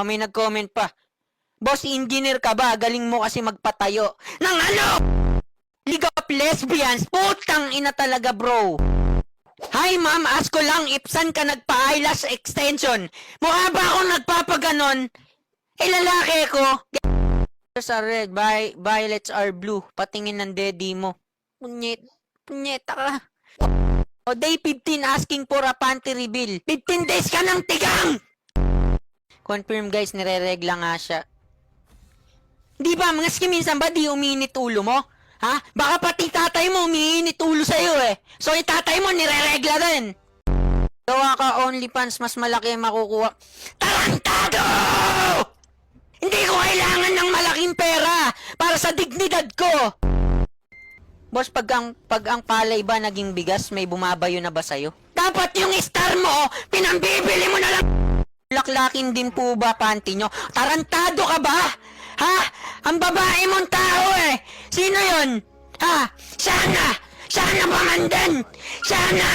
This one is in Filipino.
May nag-comment pa. Boss, engineer ka ba? Galing mo kasi magpatayo. Nang ano? League of Lesbians. Putang ina talaga, bro. Hi, ma'am. Ask ko lang if saan ka nagpa-eyelash extension. Mukha ba akong nagpapaganon? Lalaki ko. Are red, violets are blue. Patingin ng daddy mo. Punyeta ka. Day 15 asking for a panty reveal. 15 days ka ng tigang! Confirm guys, nire-regla nga siya. Di ba, maski minsan ba di uminit ulo mo? Ha? Baka pati tatay mo umiinit ulo sa'yo eh. So yung tatay mo nire-regla din. Gawa ka OnlyFans, mas malaki ang makukuha. Tarantado! Hindi ko kailangan ng malaking pera para sa dignidad ko. Boss, pag ang palay ba naging bigas, may bumabayo na ba sa'yo? Dapat yung star mo, pinambibili mo na lang. Laklakin din po ba panty nyo? Tarantado ka ba? Ha? Ang babae mong tao eh. Sino yon? Ha? Sana! Sana pa man din! Sana!